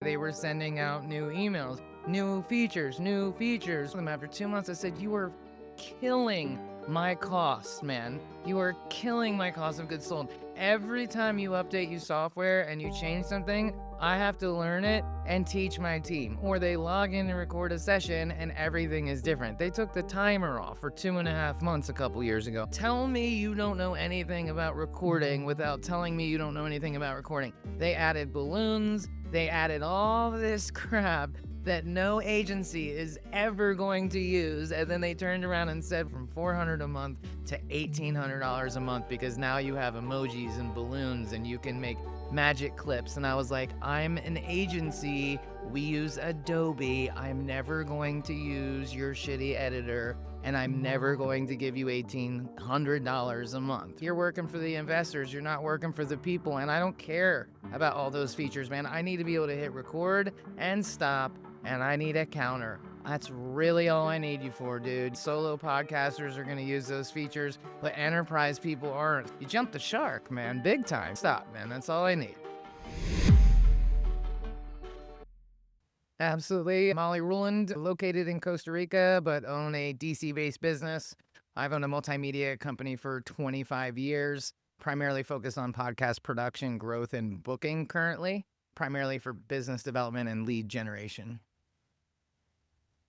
They were sending out new emails, new features. After 2 months, I said, you are killing my costs, man. You are killing my cost of goods sold. Every time you update your software and you change something, I have to learn it and teach my team. Or they log in and record a session and everything is different. They took the timer off for 2.5 months a couple years ago. Tell me you don't know anything about recording without telling me you don't know anything about recording. They added balloons. They added all this crap that no agency is ever going to use, and then they turned around and said from $400 a month to $1,800 a month because now you have emojis and balloons and you can make magic clips. And I was like, I'm an agency, we use Adobe, I'm never going to use your shitty editor, and I'm never going to give you $1,800 a month. You're working for the investors, you're not working for the people, and I don't care about all those features, man. I need to be able to hit record and stop, and I need a counter. That's really all I need you for, dude. Solo podcasters are gonna use those features, but enterprise people aren't. You jumped the shark, man, big time. Stop, man, that's all I need. Absolutely. Molly Ruland, located in Costa Rica, but own a DC-based business. I've owned a multimedia company for 25 years, primarily focused on podcast production, growth, and booking currently, primarily for business development and lead generation.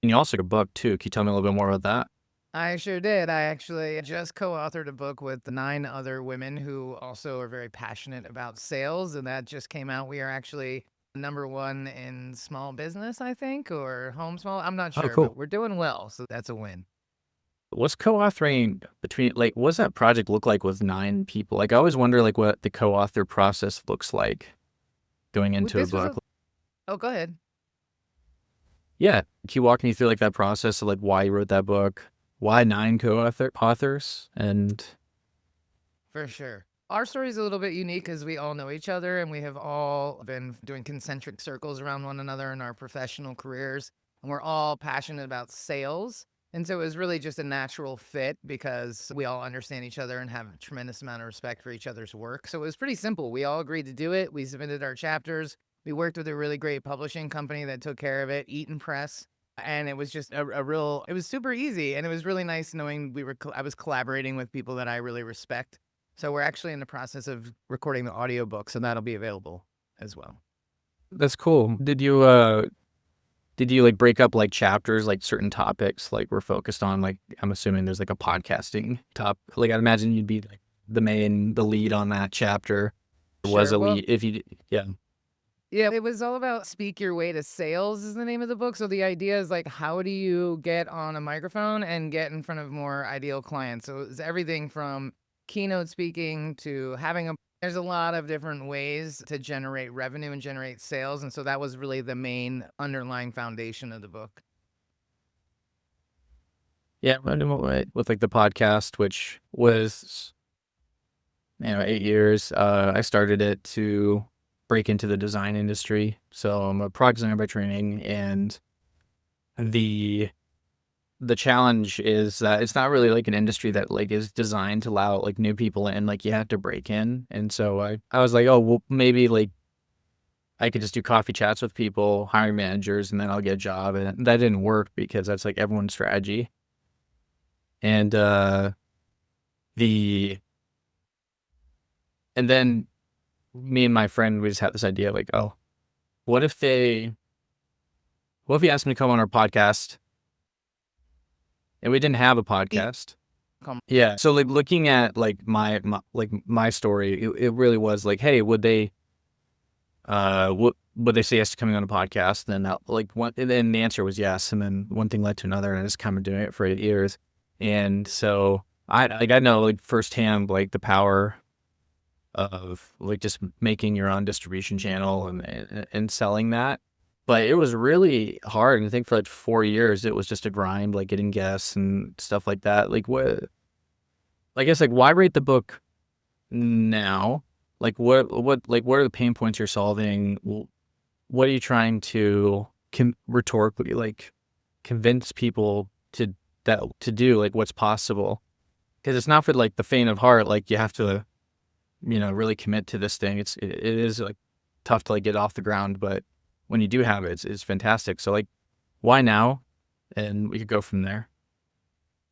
And you also wrote a book too. Can you tell me a little bit more about that? I sure did. I actually just co-authored a book with 9 other women who also are very passionate about sales, and that just came out. We are actually #1 in small business, I think, or home small. I'm not Oh, sure, cool. but we're doing well, so that's a win. What's co-authoring between, like, what's that project look like with 9 people? Like, I always wonder, like, what the co-author process looks like going into a This was book. Oh, go ahead. Yeah. Can you walk me through, like, that process of, like, why you wrote that book? Why 9 authors? And For sure. Our story is a little bit unique because we all know each other and we have all been doing concentric circles around one another in our professional careers. And we're all passionate about sales. And so it was really just a natural fit because we all understand each other and have a tremendous amount of respect for each other's work. So it was pretty simple. We all agreed to do it. We submitted our chapters. We worked with a really great publishing company that took care of it, Eaton Press. And it was just it was super easy. And it was really nice knowing I was collaborating with people that I really respect. So we're actually in the process of recording the audiobook, so that'll be available as well. that's cool. Did you like break up like chapters, like certain topics, like we're focused on, like, I'm assuming there's like a podcasting top, like I'd imagine you'd be like the lead on that chapter. Was Sure. a Well, lead if you, yeah. yeah, it was all about Speak Your Way to Sales is the name of the book. So the idea is like, how do you get on a microphone and get in front of more ideal clients? So it's everything from keynote speaking to there's a lot of different ways to generate revenue and generate sales. And so that was really the main underlying foundation of the book. Yeah, with like the podcast, which was, 8 years. I started it to break into the design industry. So I'm a product designer by training, and the challenge is that it's not really like an industry that like is designed to allow like new people in, like you have to break in. And so I was like, oh, well, maybe like I could just do coffee chats with people, hiring managers, and then I'll get a job. And that didn't work because that's like everyone's strategy. And and then me and my friend, we just had this idea like, oh, what if you asked me to come on our podcast? And we didn't have a podcast. Yeah. So like looking at like my story, it really was like, hey, would they say yes to coming on a podcast? And then and then the answer was yes. And then one thing led to another, and I just kind of doing it for 8 years. And so I know like firsthand like the power of like just making your own distribution channel and selling that. But it was really hard. And I think for like 4 years, it was just a grind, like getting guests and stuff like that. Like I guess, like, why write the book now? Like what are the pain points you're solving? What are you trying to rhetorically like convince people to do, like what's possible? Because it's not for like the faint of heart. Like you have to, really commit to this thing. It is like tough to like get off the ground, but when you do have it, is fantastic. So like, why now? And we could go from there.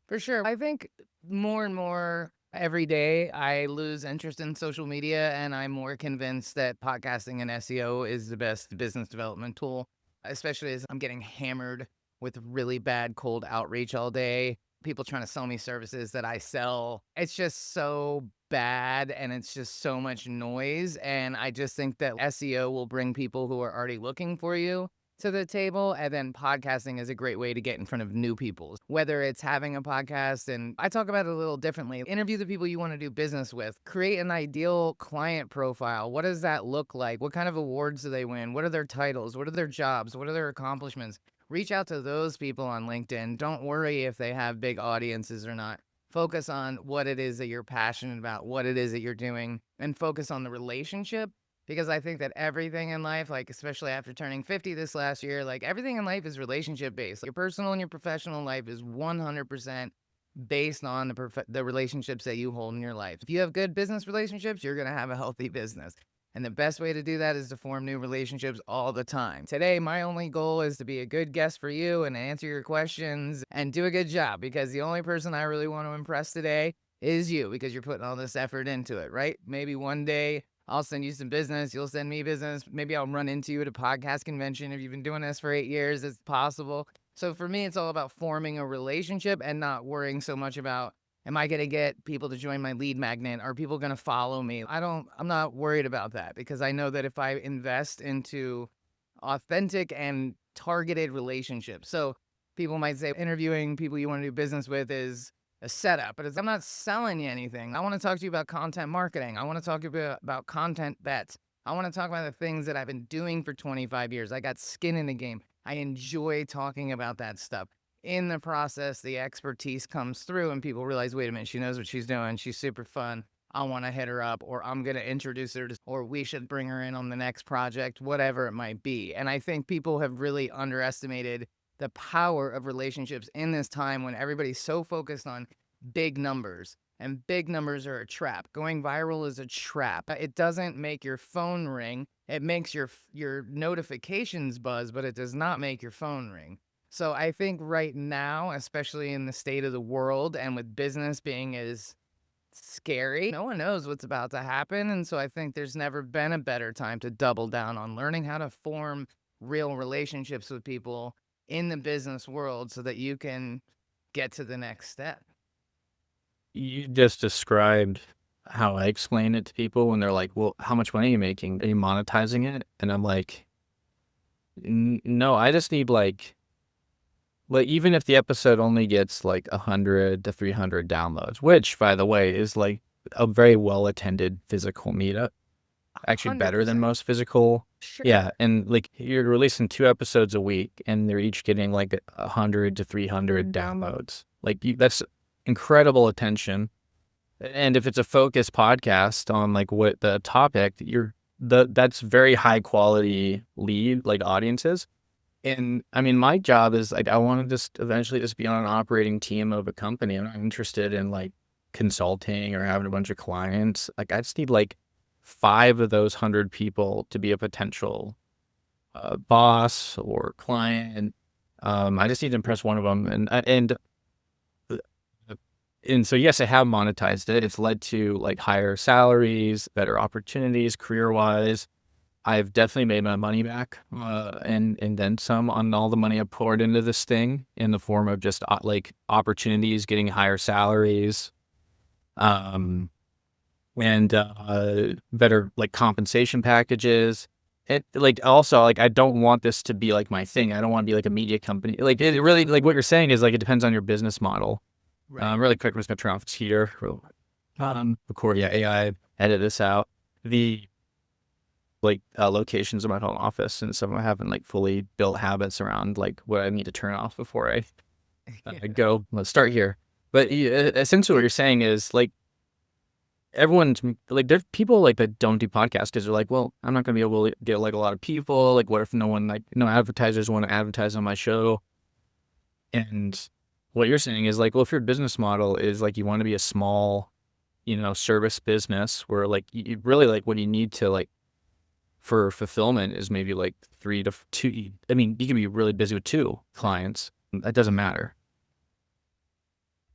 For sure. I think more and more every day I lose interest in social media, and I'm more convinced that podcasting and SEO is the best business development tool, especially as I'm getting hammered with really bad cold outreach all day. People trying to sell me services that I sell. It's just so bad and it's just so much noise. And I just think that SEO will bring people who are already looking for you to the table. And then podcasting is a great way to get in front of new people, whether it's having a podcast. And I talk about it a little differently. Interview the people you want to do business with, create an ideal client profile. What does that look like? What kind of awards do they win? What are their titles? What are their jobs? What are their accomplishments? Reach out to those people on LinkedIn. Don't worry if they have big audiences or not. Focus on what it is that you're passionate about, what it is that you're doing, and focus on the relationship. Because I think that everything in life, like especially after turning 50 this last year, like everything in life is relationship based. Your personal and your professional life is 100% based on the relationships that you hold in your life. If you have good business relationships, you're going to have a healthy business. And the best way to do that is to form new relationships all the time. Today, my only goal is to be a good guest for you and answer your questions and do a good job, because the only person I really want to impress today is you, because you're putting all this effort into it, right? Maybe one day I'll send you some business. You'll send me business. Maybe I'll run into you at a podcast convention. If you've been doing this for 8 years, it's possible. So for me, it's all about forming a relationship and not worrying so much about, am I going to get people to join my lead magnet? Are people going to follow me? I'm not worried about that, because I know that if I invest into authentic and targeted relationships. So people might say interviewing people you want to do business with is a setup, but I'm not selling you anything. I want to talk to you about content marketing. I want to talk to you about content bets. I want to talk about the things that I've been doing for 25 years. I got skin in the game. I enjoy talking about that stuff. In the process, the expertise comes through and people realize, wait a minute, she knows what she's doing. She's super fun. I want to hit her up, or I'm going to introduce her to, or we should bring her in on the next project, whatever it might be. And I think people have really underestimated the power of relationships in this time when everybody's so focused on big numbers, and big numbers are a trap. Going viral is a trap. It doesn't make your phone ring. It makes your notifications buzz, but it does not make your phone ring. So I think right now, especially in the state of the world and with business being as scary, no one knows what's about to happen. And so I think there's never been a better time to double down on learning how to form real relationships with people in the business world so that you can get to the next step. You just described how I explain it to people when they're like, well, how much money are you making? Are you monetizing it? And I'm like, no, I just need like even if the episode only gets like 100 to 300 downloads, which by the way is like a very well attended physical meetup, actually better than 100%. most physical. Sure. Yeah. And like you're releasing 2 episodes a week and they're each getting like 100 to 300 downloads. Like that's incredible attention. And if it's a focused podcast on like what the topic, that's very high quality lead, like audiences. And I mean, my job is like, I want to just eventually just be on an operating team of a company. I'm not interested in like consulting or having a bunch of clients. Like I just need like 5 of those 100 people to be a potential boss or client. I just need to impress one of them. And so, yes, I have monetized it. It's led to like higher salaries, better opportunities, career-wise. I've definitely made my money back, and then some on all the money I poured into this thing in the form of just like opportunities, getting higher salaries, and better like compensation packages. It like also like I don't want this to be like my thing. I don't want to be like a media company. Like it really like what you're saying is like it depends on your business model. Right. Really quick, I'm just gonna turn off this heater. Record, yeah, AI, edit this out. The like locations of my home office, and some of them haven't like fully built habits around like what I need to turn off before I go. Let's start here. But essentially, what you're saying is like everyone's like there's people like that don't do podcasts because they're like, well, I'm not gonna be able to get like a lot of people. Like, what if no one like no advertisers want to advertise on my show? And what you're saying is like, well, if your business model is like you want to be a small, service business where like you really like what you need to like for fulfillment is maybe like 3 to 2. I mean, you can be really busy with 2 clients. That doesn't matter.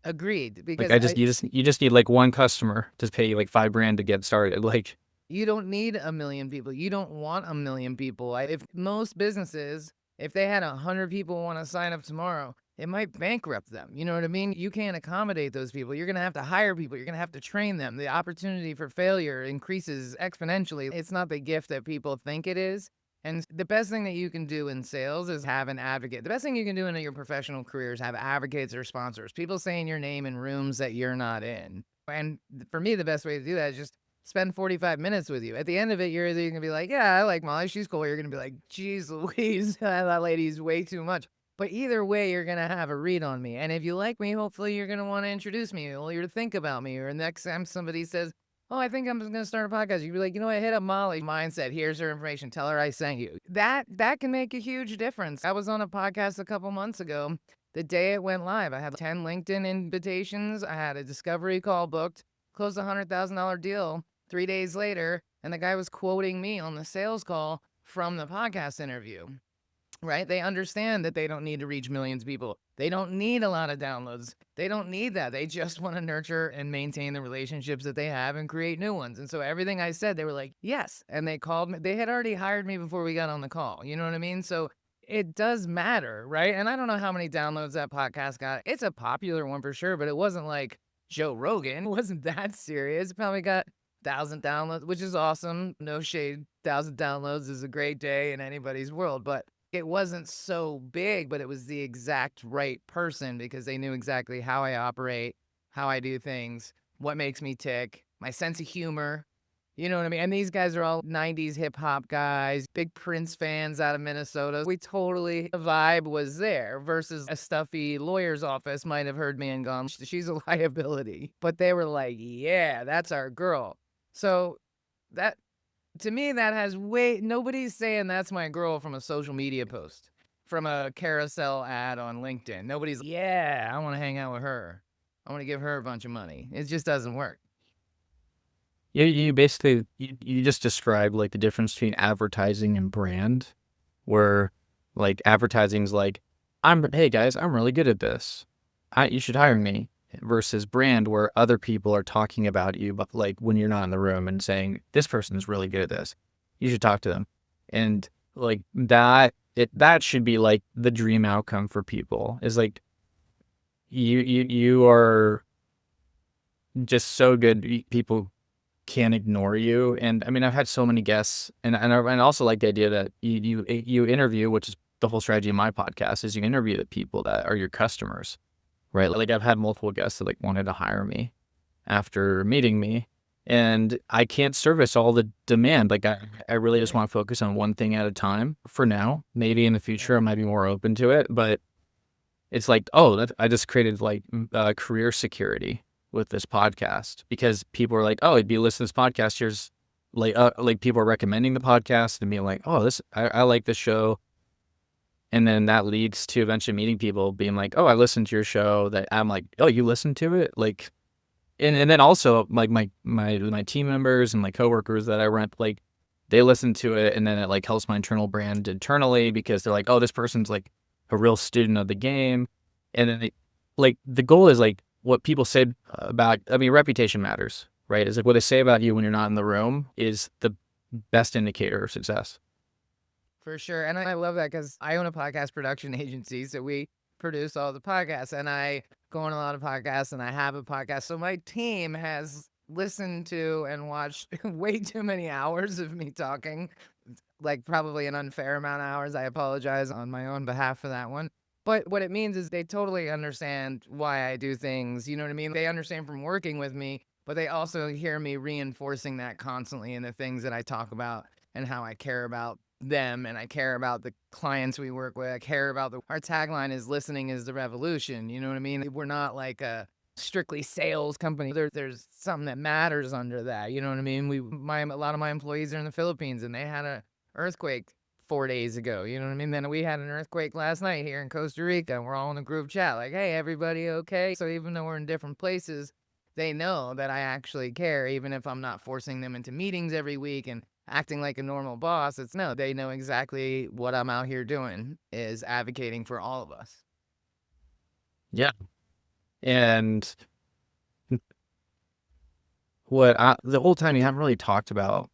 Agreed. Like Because you just need like one customer to pay you like $5,000 to get started. Like, you don't need a million people. You don't want a million people. If most businesses, if they had 100 people want to sign up tomorrow, it might bankrupt them. You know what I mean? You can't accommodate those people. You're going to have to hire people. You're going to have to train them. The opportunity for failure increases exponentially. It's not the gift that people think it is. And the best thing that you can do in sales is have an advocate. The best thing you can do in your professional career is have advocates or sponsors, people saying your name in rooms that you're not in. And for me, the best way to do that is just spend 45 minutes with you. At the end of it, you're either going to be like, yeah, I like Molly, she's cool. Or you're going to be like, geez Louise, that lady's way too much. But either way, you're going to have a read on me. And if you like me, hopefully you're going to want to introduce me, or you're to think about me. Or next time somebody says, oh, I think I'm just going to start a podcast, you'd be like, you know what, hit up Molly. Mindset, here's her information. Tell her I sent you. That can make a huge difference. I was on a podcast a couple months ago. The day it went live, I had 10 LinkedIn invitations. I had a discovery call booked, closed a $100,000 deal 3 days later. And the guy was quoting me on the sales call from the podcast interview. Right? They understand that they don't need to reach millions of people. They don't need a lot of downloads. They don't need that. They just want to nurture and maintain the relationships that they have and create new ones. And so everything I said, they were like, yes. And they called me. They had already hired me before we got on the call. You know what I mean? So it does matter, right? And I don't know how many downloads that podcast got. It's a popular one for sure, but it wasn't like Joe Rogan. It wasn't that serious. It probably got 1,000 downloads, which is awesome. No shade. 1,000 downloads is a great day in anybody's world, but it wasn't so big, but it was the exact right person because they knew exactly how I operate, how I do things, what makes me tick, my sense of humor. You know what I mean? And these guys are all 90s hip hop guys, big Prince fans out of Minnesota. The vibe was there versus a stuffy lawyer's office might have heard me and gone, she's a liability. But they were like, yeah, that's our girl. So that, to me, that has nobody's saying that's my girl from a social media post, from a carousel ad on LinkedIn. Nobody's, yeah, I want to hang out with her. I want to give her a bunch of money. It just doesn't work. you basically, you just described like the difference between advertising and brand, where like advertising's like, hey guys, I'm really good at this. You should hire me. Versus brand, where other people are talking about you, but like when you're not in the room and saying, this person is really good at this, you should talk to them. And like that should be like the dream outcome for people, is like you are just so good, people can't ignore you. And I mean, I've had so many guests, and I also like the idea that you interview, which is the whole strategy of my podcast, is you interview the people that are your customers. Right. Like I've had multiple guests that like wanted to hire me after meeting me, and I can't service all the demand. Like I really just want to focus on one thing at a time for now. Maybe in the future I might be more open to it, but it's like, I just created like career security with this podcast, because people are like, oh, if you listen to this podcast, here's like people are recommending the podcast and being like, oh, I like this show. And then that leads to eventually meeting people being like, oh, I listened to your show. That I'm like, oh, you listened to it? Like, and then also like my team members and my coworkers that I rent, like they listen to it, and then it like helps my internal brand internally, because they're like, oh, this person's like a real student of the game. And then like the goal is like what people say about, I mean, reputation matters, right? It's like what they say about you when you're not in the room is the best indicator of success. For sure. And I love that because I own a podcast production agency. So we produce all the podcasts, and I go on a lot of podcasts, and I have a podcast. So my team has listened to and watched way too many hours of me talking, like probably an unfair amount of hours. I apologize on my own behalf for that one. But what it means is they totally understand why I do things. You know what I mean? They understand from working with me, but they also hear me reinforcing that constantly in the things that I talk about and how I care about them, and I care about the clients we work with. I care about our tagline is listening is the revolution. You know what I mean? We're not like a strictly sales company. There's something that matters under that. You know what I mean? A lot of my employees are in the Philippines, and they had a earthquake 4 days ago. You know what I mean? Then we had an earthquake last night here in Costa Rica, and we're all in a group chat like, hey, everybody okay? So even though we're in different places, they know that I actually care, even if I'm not forcing them into meetings every week and acting like a normal boss. It's no, they know exactly what I'm out here doing, is advocating for all of us. Yeah. And the whole time you haven't really talked about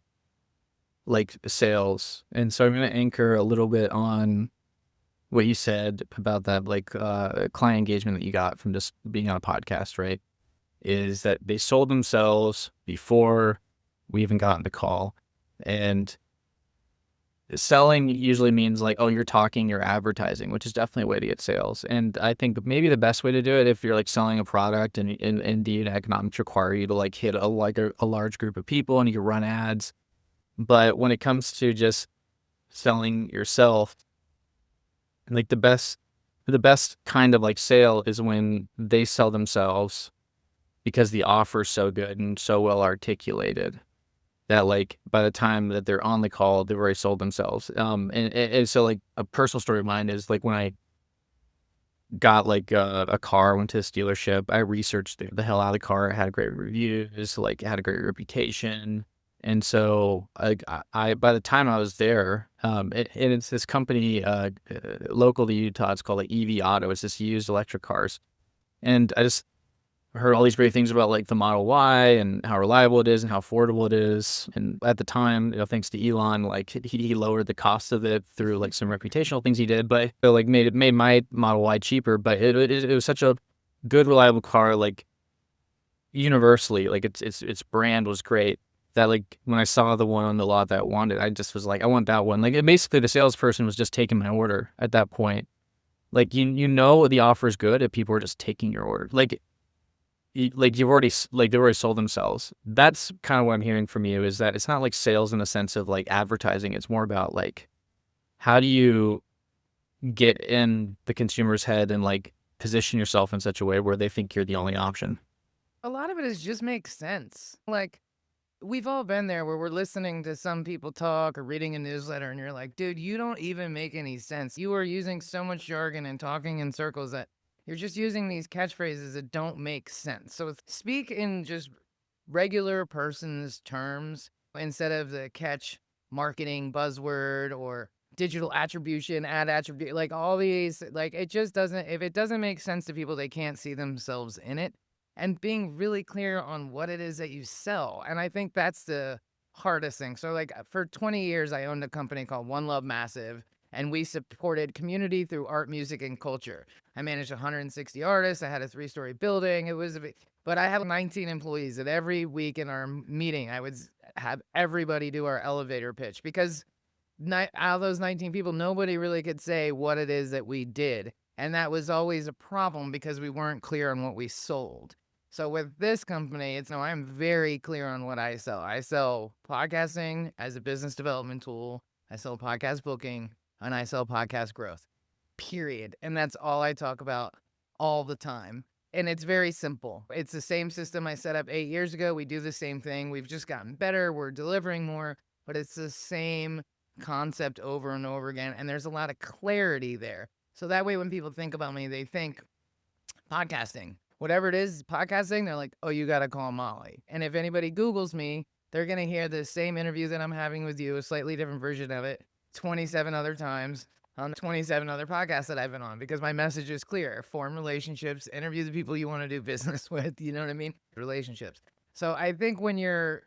like sales. And so I'm going to anchor a little bit on what you said about that, like, client engagement that you got from just being on a podcast, right? Is that they sold themselves before we even got on the call. And selling usually means like, oh, you're talking, you're advertising, which is definitely a way to get sales. And I think maybe the best way to do it, if you're like selling a product and indeed economics require you to like hit a large group of people and you can run ads. But when it comes to just selling yourself, like the best kind of like sale is when they sell themselves because the offer is so good and so well articulated that like by the time that they're on the call, they've already sold themselves. And so like a personal story of mine is like when I got like a car, went to this dealership, I researched the hell out of the car. It had great reviews, like it had a great reputation. And so I by the time I was there, and it's this company local to Utah. It's called like EV Auto. It's just used electric cars. And I just heard all these great things about like the Model Y and how reliable it is and how affordable it is. And at the time, thanks to Elon, like he lowered the cost of it through like some reputational things he did, but it like made my Model Y cheaper. But it was such a good, reliable car, like universally, like its brand was great. That like when I saw the one on the lot that I wanted, I just was like, I want that one. Like basically the salesperson was just taking my order at that point. Like the offer is good if people are just taking your order. Like they've already sold themselves. That's kind of what I'm hearing from you, is that it's not like sales in the sense of like advertising. It's more about like, how do you get in the consumer's head and like position yourself in such a way where they think you're the only option? A lot of it is just makes sense. Like, we've all been there where we're listening to some people talk or reading a newsletter and you're like, dude, you don't even make any sense. You are using so much jargon and talking in circles that you're just using these catchphrases that don't make sense. So speak in just regular person's terms instead of the catch marketing buzzword or digital attribution, ad attribute, like all these, like it just doesn't, if it doesn't make sense to people, they can't see themselves in it. And being really clear on what it is that you sell. And I think that's the hardest thing. So like for 20 years, I owned a company called One Love Massive, and we supported community through art, music, and culture. I managed 160 artists. I had a 3-story building. It was but I have 19 employees, and every week in our meeting, I would have everybody do our elevator pitch, because out of those 19 people, nobody really could say what it is that we did. And that was always a problem because we weren't clear on what we sold. So with this company, I'm very clear on what I sell. I sell podcasting as a business development tool. I sell podcast booking, and I sell podcast growth, period. And that's all I talk about all the time. And it's very simple. It's the same system I set up 8 years ago. We do the same thing. We've just gotten better. We're delivering more, but it's the same concept over and over again. And there's a lot of clarity there. So that way, when people think about me, they think podcasting, whatever it is, podcasting, they're like, oh, you got to call Molly. And if anybody Googles me, they're going to hear the same interview that I'm having with you, a slightly different version of it, 27 other times on 27 other podcasts that I've been on, because my message is clear: form relationships, interview the people you want to do business with. You know what I mean? Relationships. So I think when you're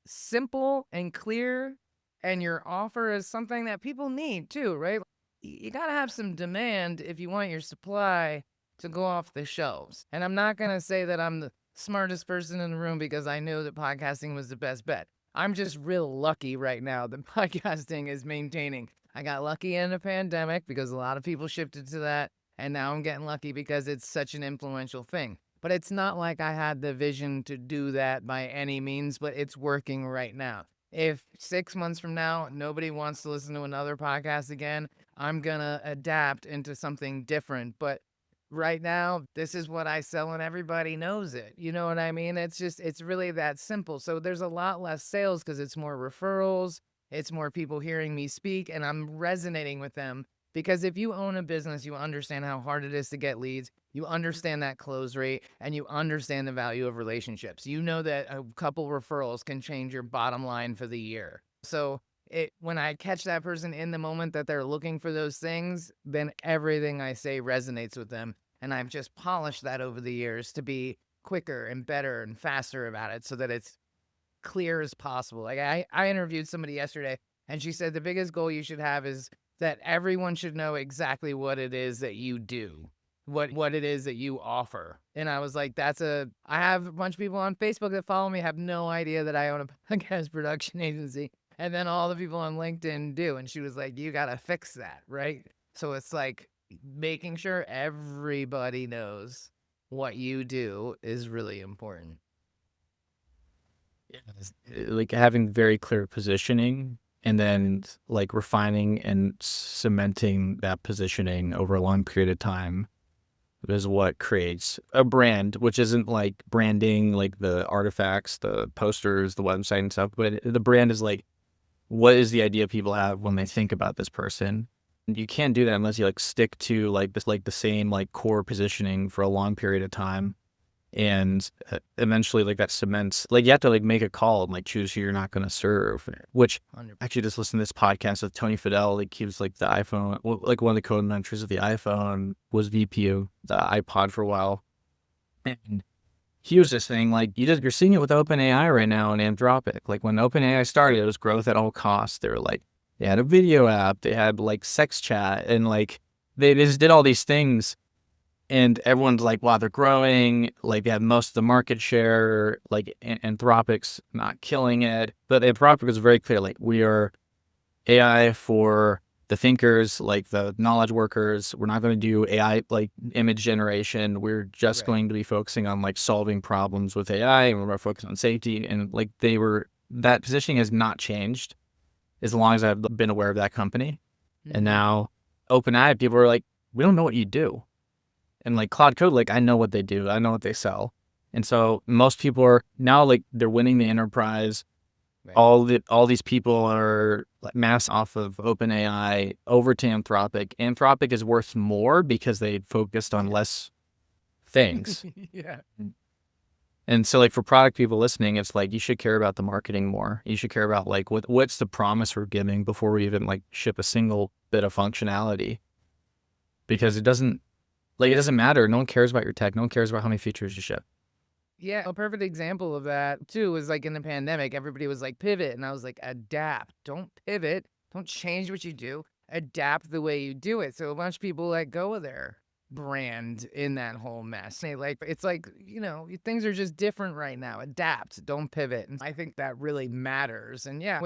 simple and clear and your offer is something that people need too, right? You got to have some demand if you want your supply to go off the shelves. And I'm not going to say that I'm the smartest person in the room because I knew that podcasting was the best bet. I'm just real lucky right now that podcasting is maintaining. I got lucky in a pandemic because a lot of people shifted to that. And now I'm getting lucky because it's such an influential thing. But it's not like I had the vision to do that by any means, but it's working right now. If 6 months from now, nobody wants to listen to another podcast again, I'm going to adapt into something different. But right now, this is what I sell and everybody knows it. You know what I mean? It's really that simple. So there's a lot less sales because it's more referrals. It's more people hearing me speak, and I'm resonating with them. Because if you own a business, you understand how hard it is to get leads. You understand that close rate, and you understand the value of relationships. You know that a couple referrals can change your bottom line for the year. So when I catch that person in the moment that they're looking for those things, then everything I say resonates with them. And I've just polished that over the years to be quicker and better and faster about it so that it's clear as possible. Like I interviewed somebody yesterday and she said the biggest goal you should have is that everyone should know exactly what it is that you do, what it is that you offer. And I was like, I have a bunch of people on Facebook that follow me have no idea that I own a podcast production agency. And then all the people on LinkedIn do. And she was like, you got to fix that, right? So it's like making sure everybody knows what you do is really important. Yeah, like having very clear positioning and then like refining and cementing that positioning over a long period of time is what creates a brand, which isn't like branding, like the artifacts, the posters, the website and stuff, but the brand is like, what is the idea people have when they think about this person? And you can't do that unless you like stick to like this, like the same like core positioning for a long period of time. And eventually like that cements, like you have to like make a call and like choose who you're not going to serve, which 100%. actually just listened to this podcast with Tony Fadell. Like he was like the iPhone, like one of the co-inventors of the iPhone, was VP of the iPod for a while. And he was just saying like, you're seeing it with OpenAI right now and Anthropic. Like when OpenAI started, it was growth at all costs. They were like, they had a video app, they had like sex chat, and like they just did all these things. And everyone's like, wow, they're growing. Like they have most of the market share. Like Anthropic's not killing it. But Anthropic is very clear. Like we are AI for the thinkers, like the knowledge workers. We're not going to do AI like image generation. We're just going to be focusing on like solving problems with AI, and we're going to focus on safety. And like that positioning has not changed as long as I've been aware of that company. Mm-hmm. And now OpenAI, people are like, we don't know what you do. And like Cloud Code, like I know what they do. I know what they sell. And so most people are now like they're winning the enterprise. Right. All these people are like mass off of OpenAI over to Anthropic. Anthropic is worth more because they focused on less things. Yeah. And so like for product people listening, it's like you should care about the marketing more. You should care about like what's the promise we're giving before we even like ship a single bit of functionality. Because it doesn't matter. No one cares about your tech. No one cares about how many features you ship. Yeah, a perfect example of that too was like in the pandemic, everybody was like pivot, and I was like adapt. Don't pivot. Don't change what you do. Adapt the way you do it. So a bunch of people let go of their brand in that whole mess. It's like, things are just different right now. Adapt. Don't pivot. And I think that really matters. And yeah,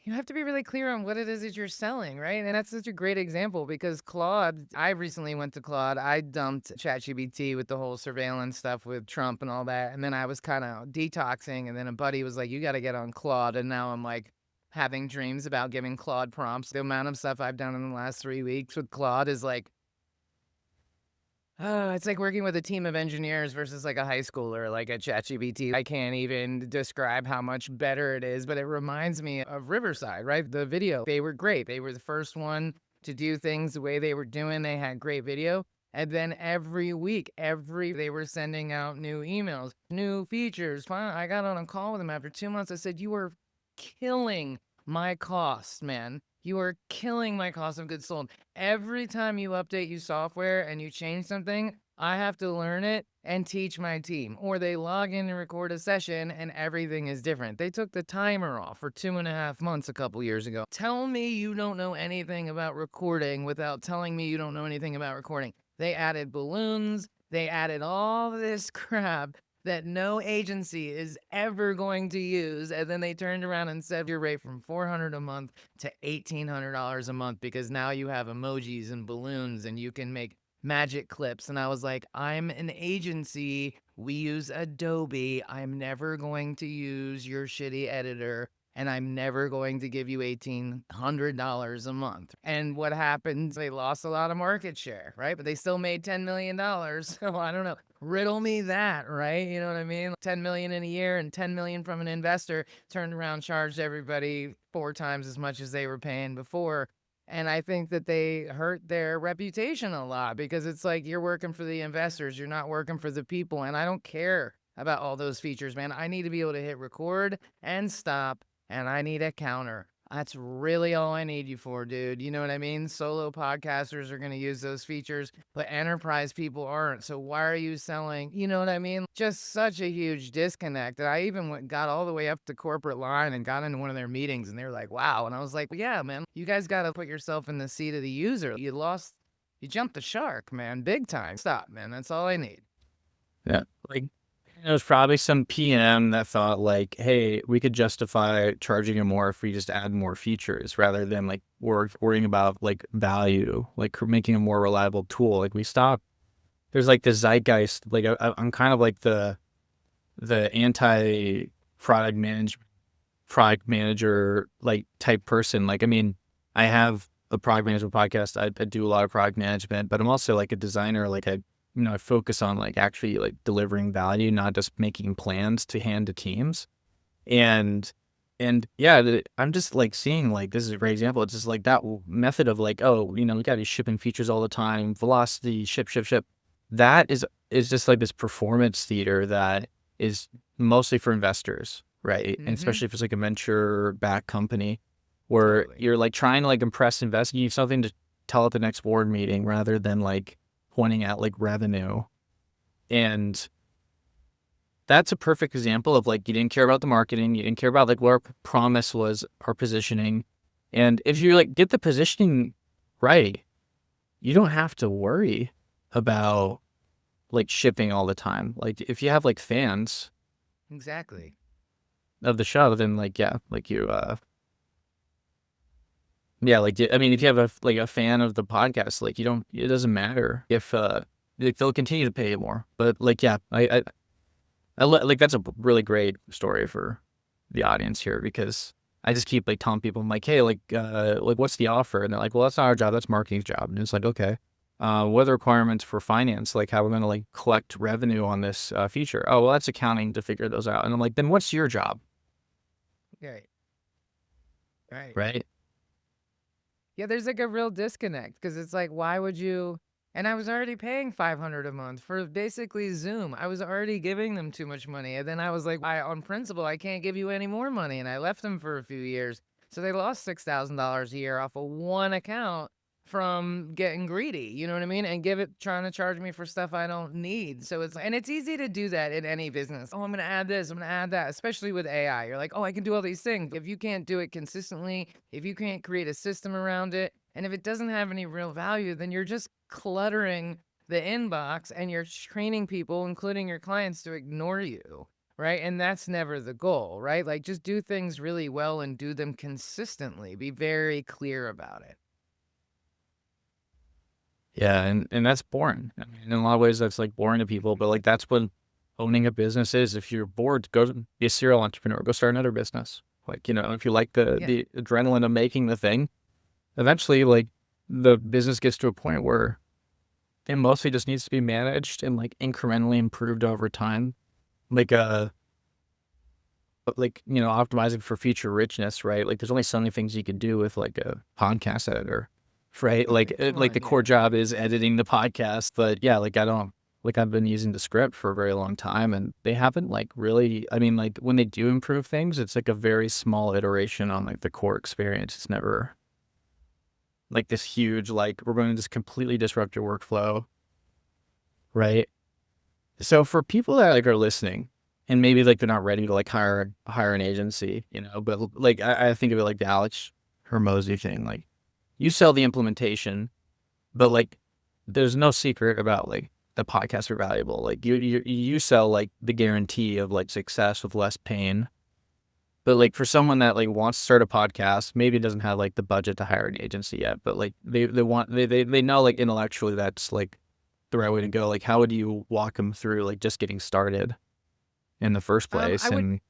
you have to be really clear on what it is that you're selling, right? And that's such a great example because Claude, I recently went to Claude. I dumped ChatGPT with the whole surveillance stuff with Trump and all that. And then I was kind of detoxing. And then a buddy was like, you got to get on Claude. And now I'm like having dreams about giving Claude prompts. The amount of stuff I've done in the last 3 weeks with Claude is like, it's like working with a team of engineers versus like a high schooler, like a ChatGPT. I can't even describe how much better it is, but it reminds me of Riverside, right? The video, they were great. They were the first one to do things the way they were doing. They had great video. And then every week, they were sending out new emails, new features. Finally, I got on a call with them after 2 months. I said, you are killing my cost, man. You are killing my cost of goods sold. Every time you update your software and you change something, I have to learn it and teach my team. Or they log in and record a session and everything is different. They took the timer off for 2.5 months a couple years ago. Tell me you don't know anything about recording without telling me you don't know anything about recording. They added balloons. They added all this crap that no agency is ever going to use. And then they turned around and said your rate from $400 a month to $1,800 a month because now you have emojis and balloons and you can make magic clips. And I was like, I'm an agency. We use Adobe. I'm never going to use your shitty editor. And I'm never going to give you $1,800 a month. And what happened? They lost a lot of market share, right? But they still made $10 million. So I don't know. Riddle me that, right? You know what I mean? 10 million in a year and 10 million from an investor, turned around, charged everybody 4 times as much as they were paying before. And I think that they hurt their reputation a lot because it's like you're working for the investors. You're not working for the people. And I don't care about all those features, man. I need to be able to hit record and stop and I need a counter. That's really all I need you for, dude. You know what I mean? Solo podcasters are going to use those features, but enterprise people aren't. So why are you selling? You know what I mean? Just such a huge disconnect. And I even got all the way up to corporate line and got into one of their meetings, and they were like, wow. And I was like, yeah, man, you guys got to put yourself in the seat of the user. You jumped the shark, man, big time. Stop, man. That's all I need. Yeah. Like, there was probably some PM that thought like, hey, we could justify charging you more if we just add more features rather than like worrying about like value, like making a more reliable tool. Like we stop. There's like the zeitgeist. Like I'm kind of like the anti product manager like type person. Like, I mean, I have a product management podcast. I do a lot of product management, but I'm also like a designer. Like I focus on like actually like delivering value, not just making plans to hand to teams. And yeah, I'm just like seeing like, this is a great example. It's just like that method of like, oh, we got to be shipping features all the time, velocity, ship. That is just like this performance theater that is mostly for investors, right? And especially if it's like a venture-backed company where you're like trying to like impress investors, you have something to tell at the next board meeting rather than like pointing at like revenue. And that's a perfect example of like, you didn't care about the marketing, you didn't care about like what our promise was, our positioning. And if you like get the positioning right, you don't have to worry about like shipping all the time. Like if you have like fans Exactly. of the show, then like, yeah, like you, yeah, like, I mean, if you have a fan of the podcast, like it doesn't matter if, like, they'll continue to pay you more. But like, yeah, like that's a really great story for the audience here, because I just keep like telling people, I'm like, hey, like what's the offer? And they're like, well, that's not our job, that's marketing's job. And it's like, okay, what are the requirements for finance? Like how we're going to like collect revenue on this feature? Oh, well, that's accounting to figure those out. And I'm like, then what's your job? Right. Right. Yeah, there's like a real disconnect because it's like, why would you? And I was already paying $500 a month for basically Zoom. I was already giving them too much money. And then I was like, on principle, I can't give you any more money. And I left them for a few years. So they lost $6,000 a year off of one account from getting greedy, you know what I mean? And trying to charge me for stuff I don't need. So it's easy to do that in any business. Oh, I'm going to add this, I'm going to add that, especially with AI. You're like, oh, I can do all these things. If you can't do it consistently, if you can't create a system around it, and if it doesn't have any real value, then you're just cluttering the inbox and you're training people, including your clients, to ignore you. Right. And that's never the goal, right? Like just do things really well and do them consistently. Be very clear about it. Yeah, and that's boring. I mean, in a lot of ways, that's like boring to people, but like that's what owning a business is. If you're bored, go be a serial entrepreneur. Go start another business. Like, if you like the adrenaline of making the thing, eventually, like the business gets to a point where it mostly just needs to be managed and like incrementally improved over time, like optimizing for feature richness, right? Like there's only so many things you could do with like a podcast editor. Right. Like, the core job is editing the podcast, but yeah, like I've been using the script for a very long time and they haven't like really, I mean, like when they do improve things, it's like a very small iteration on like the core experience. It's never like this huge, like we're going to just completely disrupt your workflow. Right. So for people that like are listening and maybe like they're not ready to like hire an agency, but like I think of it like the Alex Hermosi thing, like, you sell the implementation, but like, there's no secret about like the podcasts are valuable. Like you sell like the guarantee of like success with less pain. But like for someone that like wants to start a podcast, maybe doesn't have like the budget to hire an agency yet, but like they know like intellectually that's like the right way to go. Like how would you walk them through like just getting started in the first place? I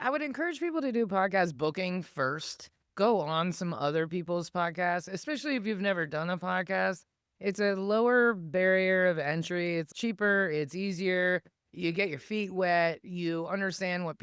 would encourage people to do podcast booking first. Go on some other people's podcasts, especially if you've never done a podcast. It's a lower barrier of entry. It's cheaper. It's easier. You get your feet wet. You understand what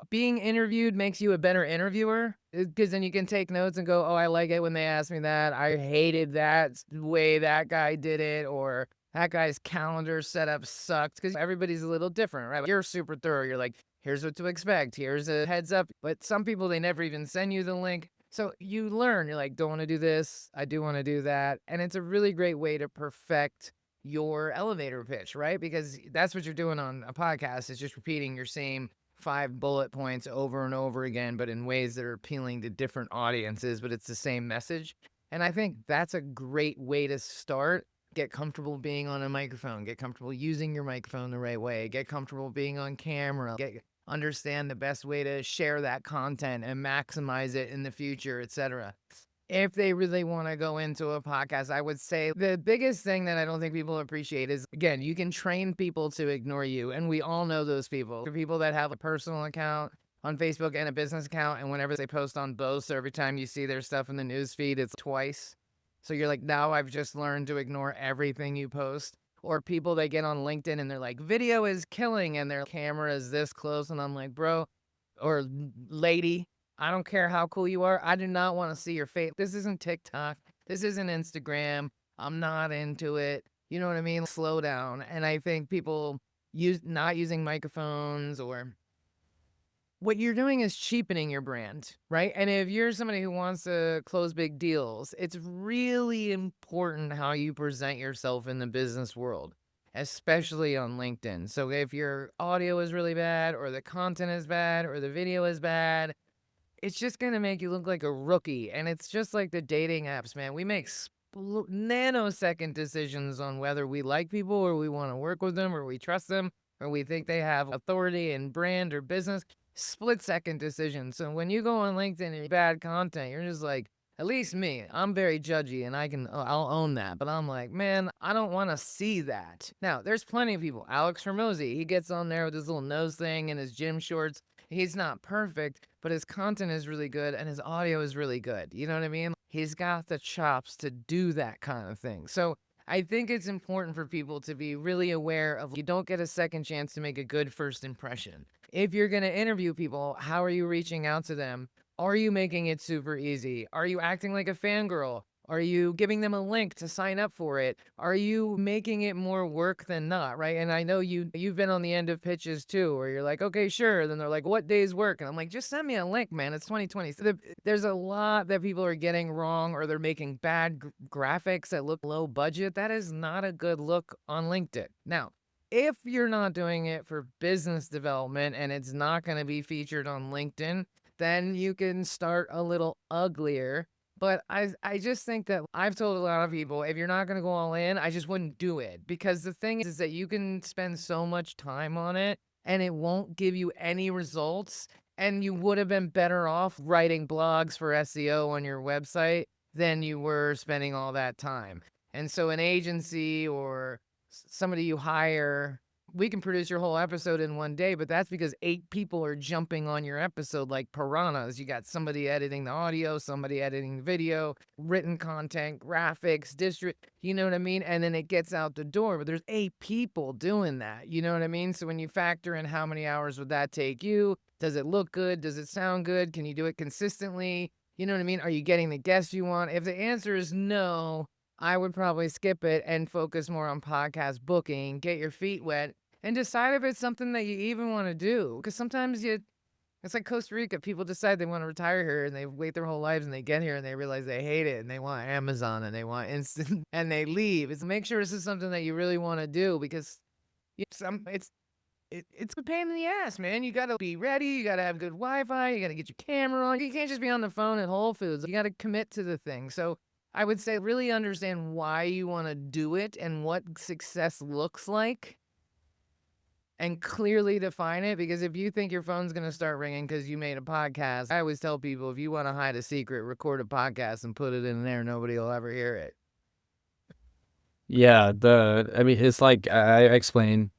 being interviewed makes you a better interviewer, because then you can take notes and go, oh, I like it when they ask me that. I hated that way that guy did it, or that guy's calendar setup sucked, because everybody's a little different, right? You're super thorough. You're like, Here's what to expect. Here's a heads up. But some people, they never even send you the link. So you learn, you're like, don't want to do this. I do want to do that. And it's a really great way to perfect your elevator pitch, right? Because that's what you're doing on a podcast, is just repeating your same 5 bullet points over and over again, but in ways that are appealing to different audiences, but it's the same message. And I think that's a great way to start. Get comfortable being on a microphone, get comfortable using your microphone the right way, get comfortable being on camera, understand the best way to share that content and maximize it in the future, etc. If they really want to go into a podcast, I would say the biggest thing that I don't think people appreciate is, again, you can train people to ignore you. And we all know those people. The people that have a personal account on Facebook and a business account, and whenever they post on both, so every time you see their stuff in the news feed, it's twice. So you're like, now I've just learned to ignore everything you post. Or people that get on LinkedIn and they're like, video is killing, and their camera is this close. And I'm like, bro or lady, I don't care how cool you are. I do not want to see your face. This isn't TikTok. This isn't Instagram. I'm not into it. You know what I mean? Slow down. And I think people not using microphones, or what you're doing is cheapening your brand, right? And if you're somebody who wants to close big deals, it's really important how you present yourself in the business world, especially on LinkedIn. So if your audio is really bad, or the content is bad, or the video is bad, it's just going to make you look like a rookie. And it's just like the dating apps, man. We make nanosecond decisions on whether we like people, or we want to work with them, or we trust them, or we think they have authority in brand or business. Split-second decisions. So when you go on LinkedIn and bad content, you're just like, at least me, I'm very judgy, and I'll own that. But I'm like, man, I don't want to see that. Now, there's plenty of people. Alex Hormozy, he gets on there with his little nose thing and his gym shorts. He's not perfect, but his content is really good and his audio is really good. You know what I mean? He's got the chops to do that kind of thing. So I think it's important for people to be really aware of, you don't get a second chance to make a good first impression. If you're going to interview people, how are you reaching out to them? Are you making it super easy? Are you acting like a fangirl? Are you giving them a link to sign up for it? Are you making it more work than not, right? And I know you've been on the end of pitches too, where you're like, okay, sure. Then they're like, what days work? And I'm like, just send me a link, man. It's 2020. So there's a lot that people are getting wrong, or they're making bad graphics that look low budget. That is not a good look on LinkedIn. Now, if you're not doing it for business development and it's not going to be featured on LinkedIn, then you can start a little uglier. But I just think that I've told a lot of people, if you're not going to go all in, I just wouldn't do it. Because the thing is that you can spend so much time on it and it won't give you any results. And you would have been better off writing blogs for SEO on your website than you were spending all that time. And so an agency or somebody you hire, we can produce your whole episode in one day, but that's because 8 people are jumping on your episode like piranhas. You got somebody editing the audio, somebody editing the video, written content, graphics, you know what I mean? And then it gets out the door, but there's 8 people doing that. You know what I mean? So when you factor in how many hours would that take you, does it look good? Does it sound good? Can you do it consistently? You know what I mean? Are you getting the guests you want? If the answer is no, I would probably skip it and focus more on podcast booking, get your feet wet, and decide if it's something that you even want to do. Because sometimes it's like Costa Rica. People decide they want to retire here and they wait their whole lives and they get here and they realize they hate it and they want Amazon and they want instant and they leave. It's make sure this is something that you really want to do, because it's a pain in the ass, man. You got to be ready. You got to have good Wi-Fi. You got to get your camera on. You can't just be on the phone at Whole Foods. You got to commit to the thing. So I would say really understand why you want to do it and what success looks like, and clearly define it. Because if you think your phone's going to start ringing because you made a podcast, I always tell people, if you want to hide a secret, record a podcast and put it in there. Nobody will ever hear it. Yeah, I mean, it's like I explain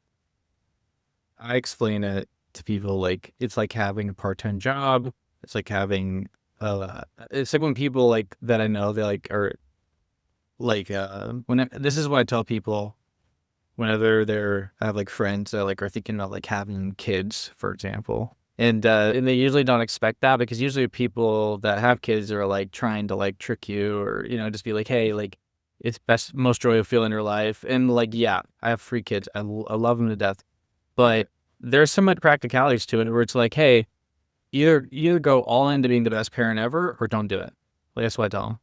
it to people, like it's like having a part-time job. It's like having it's like when people like that I know, they like are like this is what I tell people whenever I have like friends that like are thinking about like having kids, for example. And they usually don't expect that, because usually people that have kids are like trying to like trick you, or just be like, hey, like it's most joy you'll feel in your life. And like, yeah, I have 3 kids. I love them to death. But there's some practicalities to it where it's like, hey, either go all into being the best parent ever or don't do it. Like, that's what I tell them.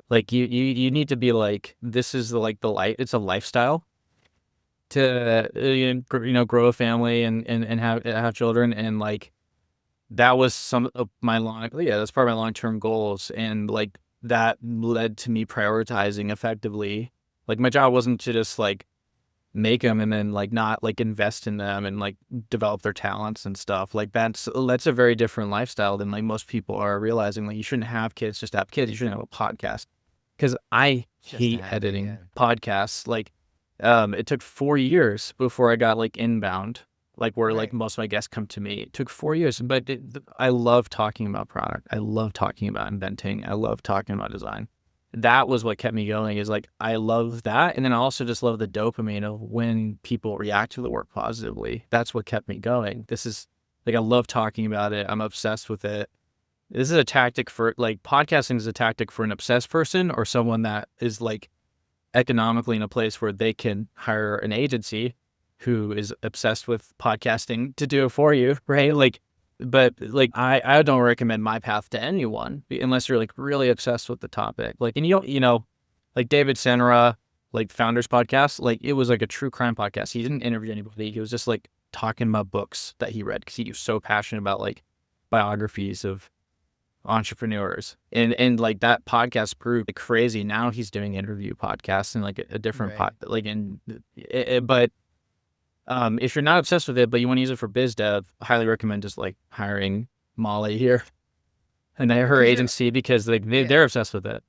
Like you need to be like, this is the life. It's a lifestyle to grow a family and have children, and like that was some of my that's part of my long-term goals, and like that led to me prioritizing effectively. Like my job wasn't to just like make them and then like not like invest in them and like develop their talents and stuff. Like that's a very different lifestyle than like most people are realizing. Like you shouldn't have kids just to have kids. You shouldn't have a podcast, because I hate editing podcasts. Like it took 4 years before I got like inbound, like where like most of my guests come to me. It took 4 years, but I love talking about product. I love talking about inventing. I love talking about design. That was what kept me going, is like, I love that. And then I also just love the dopamine of when people react to the work positively. That's what kept me going. This is like, I love talking about it. I'm obsessed with it. This is a tactic for like, podcasting is a tactic for an obsessed person or someone that is like economically in a place where they can hire an agency who is obsessed with podcasting to do it for you. Right. Like, but like, I don't recommend my path to anyone unless you're like really obsessed with the topic. Like, and like David Senra, like Founders Podcast, like it was like a true crime podcast. He didn't interview anybody. He was just like talking about books that he read because he was so passionate about like biographies of entrepreneurs. And like that podcast proved like crazy. Now he's doing interview podcasts and like a different but if you're not obsessed with it, but you want to use it for biz dev, I highly recommend just like hiring Molly here and her agency, because like they're obsessed with it.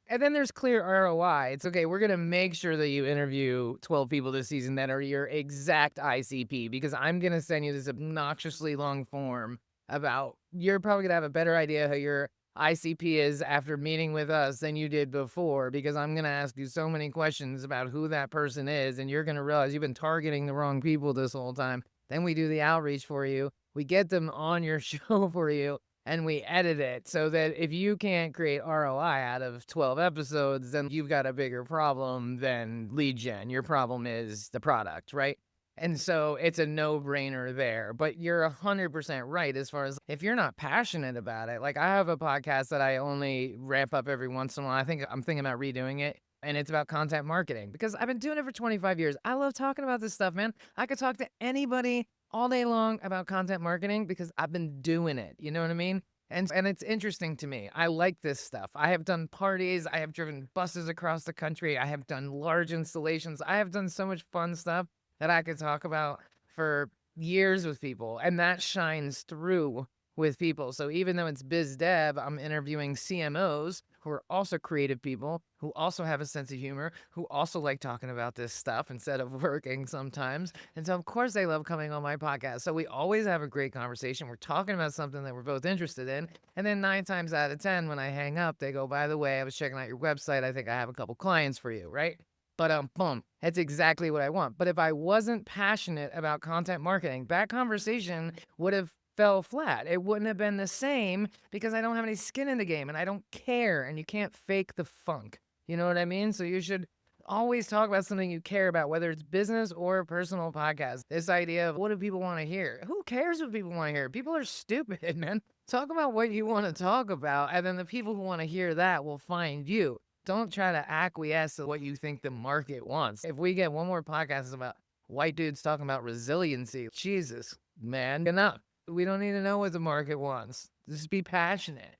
And then there's clear ROI. It's okay, we're going to make sure that you interview 12 people this season that are your exact ICP, because I'm going to send you this obnoxiously long form about, you're probably going to have a better idea how your ICP is after meeting with us than you did before, because I'm going to ask you so many questions about who that person is, and you're going to realize you've been targeting the wrong people this whole time. Then we do the outreach for you. We get them on your show for you, and we edit it so that if you can't create ROI out of 12 episodes, then you've got a bigger problem than lead gen. Your problem is the product, right? And so it's a no-brainer there. But you're 100% right as far as if you're not passionate about it. Like, I have a podcast that I only ramp up every once in a while. I'm thinking about redoing it. And it's about content marketing, because I've been doing it for 25 years. I love talking about this stuff, man. I could talk to anybody all day long about content marketing because I've been doing it. You know what I mean? And it's interesting to me. I like this stuff. I have done parties. I have driven buses across the country. I have done large installations. I have done so much fun stuff that I could talk about for years with people. And that shines through with people. So even though it's biz dev, I'm interviewing CMOs who are also creative people, who also have a sense of humor, who also like talking about this stuff instead of working sometimes. And so of course they love coming on my podcast. So we always have a great conversation. We're talking about something that we're both interested in. And then 9 times out of 10, when I hang up, they go, by the way, I was checking out your website. I think I have a couple clients for you, right? But boom, that's exactly what I want. But if I wasn't passionate about content marketing, that conversation would have fell flat. It wouldn't have been the same because I don't have any skin in the game and I don't care, and you can't fake the funk. You know what I mean? So you should always talk about something you care about, whether it's business or a personal podcast. This idea of what do people want to hear? Who cares what people want to hear? People are stupid, man. Talk about what you want to talk about, and then the people who want to hear that will find you. Don't try to acquiesce to what you think the market wants. If we get one more podcast about white dudes talking about resiliency, Jesus, man, enough. We don't need to know what the market wants. Just be passionate.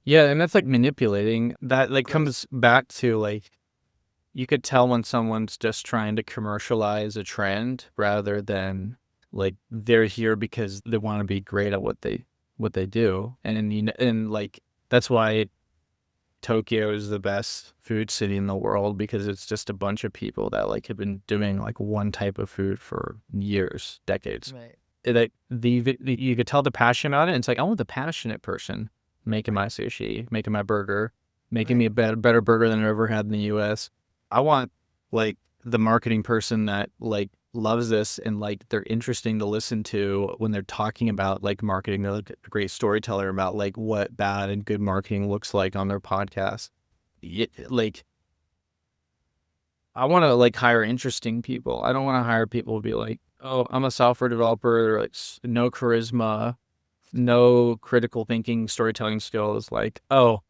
Yeah, and that's like manipulating. That like comes back to like, you could tell when someone's just trying to commercialize a trend rather than like they're here because they want to be great at what they do. And like that's why Tokyo is the best food city in the world, because it's just a bunch of people that like have been doing like one type of food for years, decades. Right. You could tell the passion about it. And it's like, I want the passionate person making my sushi, making my burger, making me a better burger than I've ever had in the U.S. I want like the marketing person that like loves this and like they're interesting to listen to when they're talking about like marketing. They're like a great storyteller about like what bad and good marketing looks like on their podcast. Like, I want to like hire interesting people. I don't want to hire people to be like oh, I'm a software developer, like no charisma, no critical thinking, storytelling skills. Like, oh,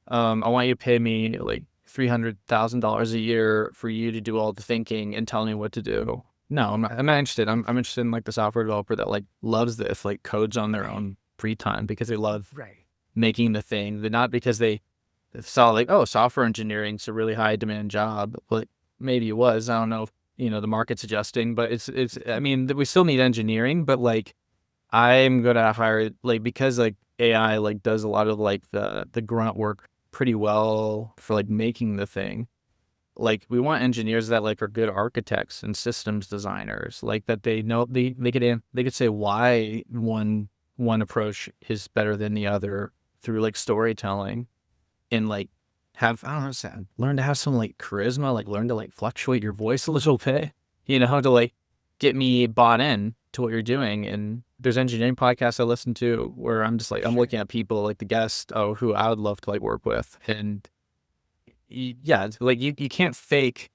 I want you to pay me like $300,000 a year for you to do all the thinking and tell me what to do. No, I'm not interested. I'm interested in like the software developer that like loves this, like codes on their own free time because they love Right. making the thing. They're not because they saw like, oh, software engineering's a really high demand job. Like maybe it was. I don't know if, the market's adjusting, but I mean, we still need engineering, but like I'm gonna hire like because like AI like does a lot of like the grunt work pretty well for like making the thing. Like we want engineers that like are good architects and systems designers, like that they know they could say why one approach is better than the other through like storytelling and like have I don't know learn to have some like charisma, like learn to like fluctuate your voice a little bit, to like get me bought in to what you're doing. And there's engineering podcasts I listen to where I'm just like I'm looking at people like the guest who I would love to like work with, and yeah, it's like you can't fake.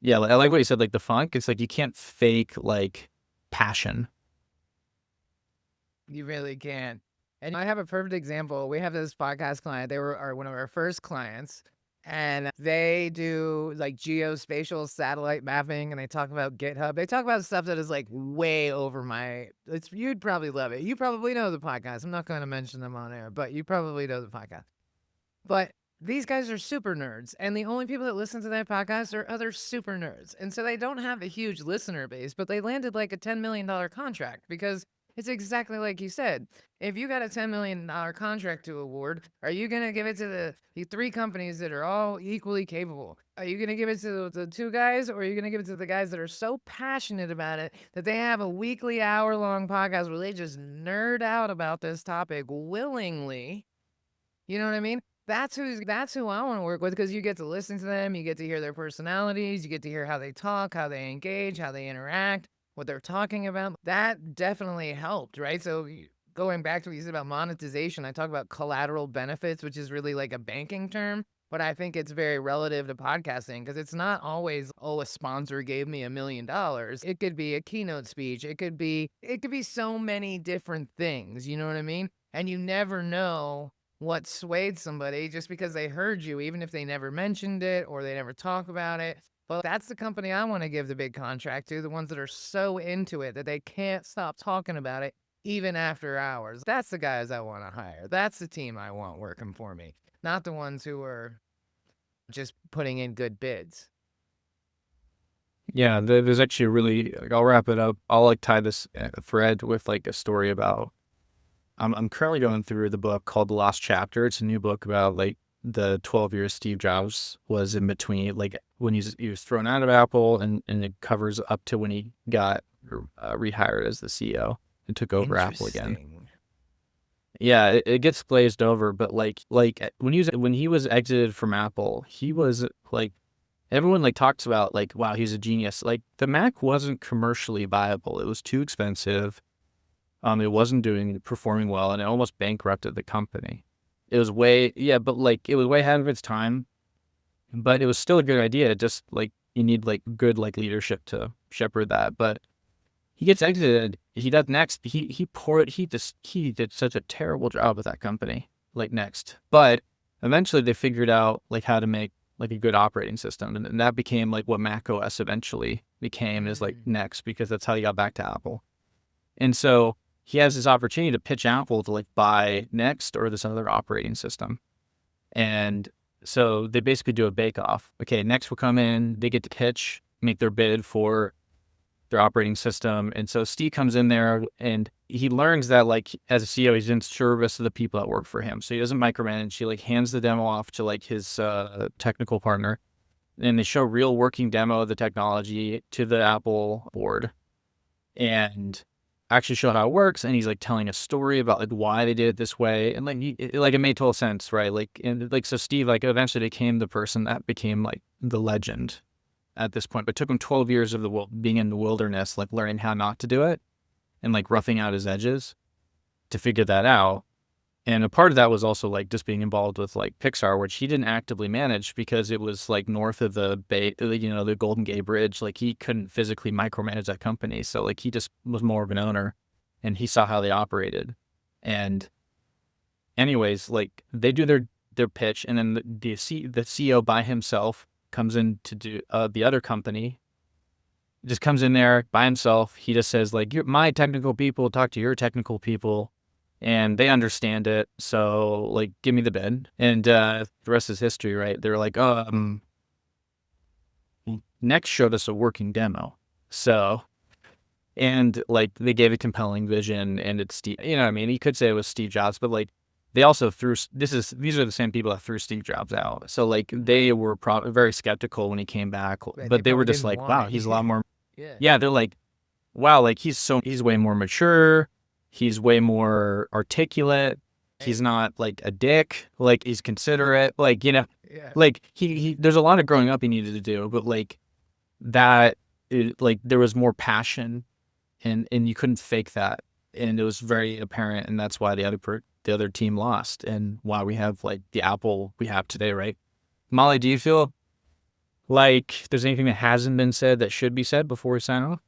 Yeah, I like what you said, like the funk. It's like you can't fake like passion. You really can. And I have a perfect example. We have this podcast client. They are one of our first clients, and they do like geospatial satellite mapping, and they talk about GitHub. They talk about stuff that is like way over my. You'd probably love it. You probably know the podcast. I'm not going to mention them on air, but you probably know the podcast. But these guys are super nerds, and the only people that listen to that podcast are other super nerds. And so they don't have a huge listener base, but they landed like a $10 million contract because it's exactly like you said. If you got a $10 million contract to award, are you going to give it to the three companies that are all equally capable? Are you going to give it to the two guys, or are you going to give it to the guys that are so passionate about it that they have a weekly hour-long podcast where they just nerd out about this topic willingly? You know what I mean? That's who I want to work with, because you get to listen to them, you get to hear their personalities, you get to hear how they talk, how they engage, how they interact, what they're talking about. That definitely helped, right? So going back to what you said about monetization, I talk about collateral benefits, which is really like a banking term, but I think it's very relative to podcasting because it's not always, oh, a sponsor gave me $1 million. It could be a keynote speech. It could be so many different things. You know what I mean? And you never know what swayed somebody just because they heard you, even if they never mentioned it or they never talk about it. But that's the company I want to give the big contract to, the ones that are so into it that they can't stop talking about it even after hours. That's the guys I want to hire. That's the team I want working for me, not the ones who are just putting in good bids. Yeah, there's actually a really like, I'll wrap it up. I'll like tie this thread with like a story about I'm currently going through the book called The Lost Chapter. It's a new book about like the 12 years Steve Jobs was in between, like when he was thrown out of Apple, and it covers up to when he got rehired as the CEO and took over Apple again. Yeah, it gets glazed over, but like when he was exited from Apple, he was like everyone like talks about like, wow, he's a genius. Like the Mac wasn't commercially viable. It was too expensive. It wasn't performing well, and it almost bankrupted the company. It was way ahead of its time, but it was still a good idea. Just like you need like good like leadership to shepherd that. But he gets exited. He does next. He did such a terrible job with that company. Like next, but eventually they figured out like how to make like a good operating system, and that became like what Mac OS eventually became is like next, because that's how he got back to Apple. And so he has this opportunity to pitch Apple to like buy Next or this other operating system. And so they basically do a bake-off. Okay, Next will come in, they get to pitch, make their bid for their operating system. And so Steve comes in there and he learns that like as a CEO, he's in service of the people that work for him. So he doesn't micromanage. He like hands the demo off to like his technical partner. And they show real working demo of the technology to the Apple board. And actually show how it works, and he's like telling a story about like why they did it this way, and like it made total sense, right? Like and like so Steve like eventually became the person that became like the legend at this point, but it took him 12 years of being in the wilderness, like learning how not to do it and like roughing out his edges to figure that out. And a part of that was also like just being involved with like Pixar, which he didn't actively manage because it was like north of the Bay, the Golden Gate Bridge. Like he couldn't physically micromanage that company. So like he just was more of an owner and he saw how they operated. And anyways, like they do their pitch, and then the CEO by himself comes in to do the other company, just comes in there by himself. He just says like, my technical people talk to your technical people and they understand it. So like, give me the bid. And the rest is history, right? They're like, Next showed us a working demo. So, and like they gave a compelling vision, and it's Steve, you know what I mean? You could say it was Steve Jobs, but like they also these are the same people that threw Steve Jobs out. So like they were very skeptical when he came back, Right, but they were just like, wow, he's a lot more. Yeah, they're like, wow, like he's way more mature. He's way more articulate. He's not like a dick. Like he's considerate. Like, like he there's a lot of growing up he needed to do, but like that, like there was more passion, and you couldn't fake that, and it was very apparent, and that's why the other team lost, and why we have like the Apple we have today, right? Molly, do you feel like there's anything that hasn't been said that should be said before we sign off?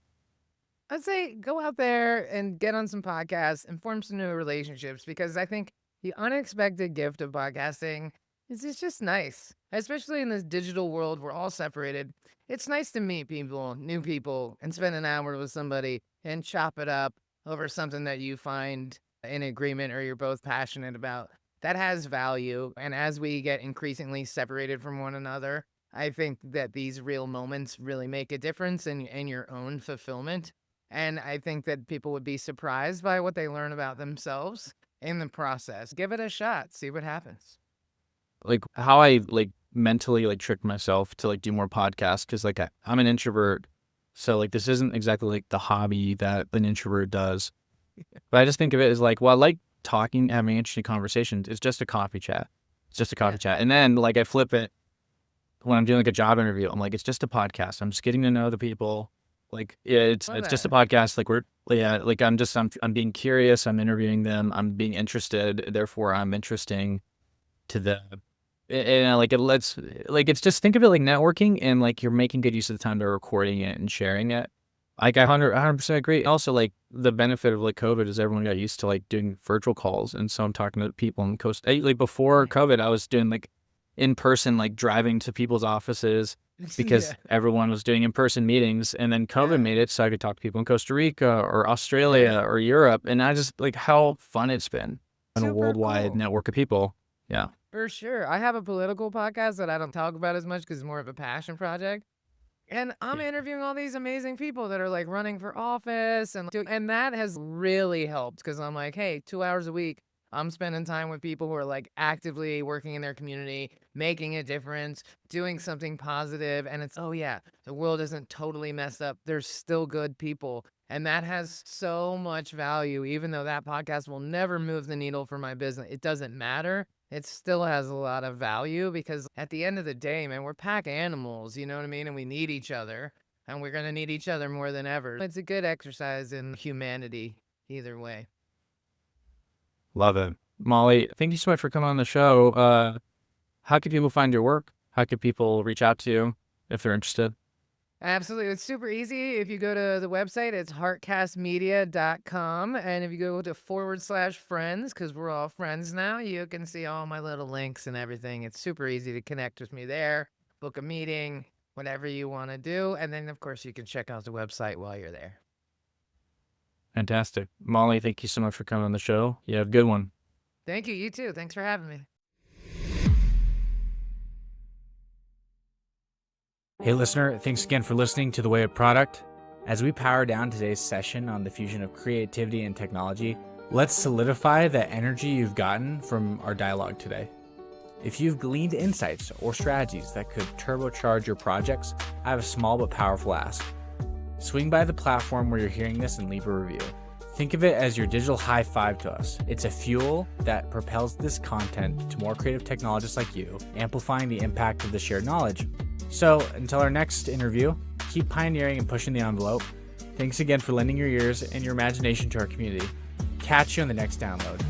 I'd say go out there and get on some podcasts and form some new relationships, because I think the unexpected gift of podcasting is it's just nice, especially in this digital world. We're all separated. It's nice to meet people, new people, and spend an hour with somebody and chop it up over something that you find in agreement or you're both passionate about. That has value. And as we get increasingly separated from one another, I think that these real moments really make a difference in your own fulfillment. And I think that people would be surprised by what they learn about themselves in the process. Give it a shot. See what happens. Like how I like mentally like tricked myself to like do more podcasts, because like I'm an introvert, so like this isn't exactly like the hobby that an introvert does. But I just think of it as like, well, I like talking, having interesting conversations. It's just a coffee chat. It's just a coffee chat. And then like I flip it when I'm doing like a job interview. I'm like, it's just a podcast. I'm just getting to know the people. Like it's just a podcast. Like like I'm being curious. I'm interviewing them. I'm being interested. Therefore, I'm interesting to them. And like it's just, think of it like networking, and like you're making good use of the time by recording it and sharing it. Like I 100% agree. Also, like the benefit of like COVID is everyone got used to like doing virtual calls, and so I'm talking to people in coast. Like before COVID, I was doing like in person, like driving to people's offices because everyone was doing in-person meetings, and then COVID made it so I could talk to people in Costa Rica or Australia or Europe, and I just like how fun it's been on a worldwide network of people. Yeah. For sure. I have a political podcast that I don't talk about as much because it's more of a passion project. And I'm interviewing all these amazing people that are like running for office, and that has really helped, because I'm like, hey, 2 hours a week, I'm spending time with people who are like actively working in their community, making a difference, doing something positive. And it's, oh yeah, the world isn't totally messed up. There's still good people. And that has so much value, even though that podcast will never move the needle for my business. It doesn't matter. It still has a lot of value, because at the end of the day, man, we're pack animals, you know what I mean? And we need each other, and we're going to need each other more than ever. It's a good exercise in humanity either way. Love it. Molly, thank you so much for coming on the show. How can people find your work? How can people reach out to you if they're interested? Absolutely. It's super easy. If you go to the website, it's heartcastmedia.com. And if you go to /friends, because we're all friends now, you can see all my little links and everything. It's super easy to connect with me there, book a meeting, whatever you want to do. And then, of course, you can check out the website while you're there. Fantastic. Molly, thank you so much for coming on the show. You have a good one. Thank you. You too. Thanks for having me. Hey listener, thanks again for listening to The Way of Product. As we power down today's session on the fusion of creativity and technology, let's solidify the energy you've gotten from our dialogue today. If you've gleaned insights or strategies that could turbocharge your projects, I have a small but powerful ask. Swing by the platform where you're hearing this and leave a review. Think of it as your digital high five to us. It's a fuel that propels this content to more creative technologists like you, amplifying the impact of the shared knowledge. So until our next interview, keep pioneering and pushing the envelope. Thanks again for lending your ears and your imagination to our community. Catch you on the next download.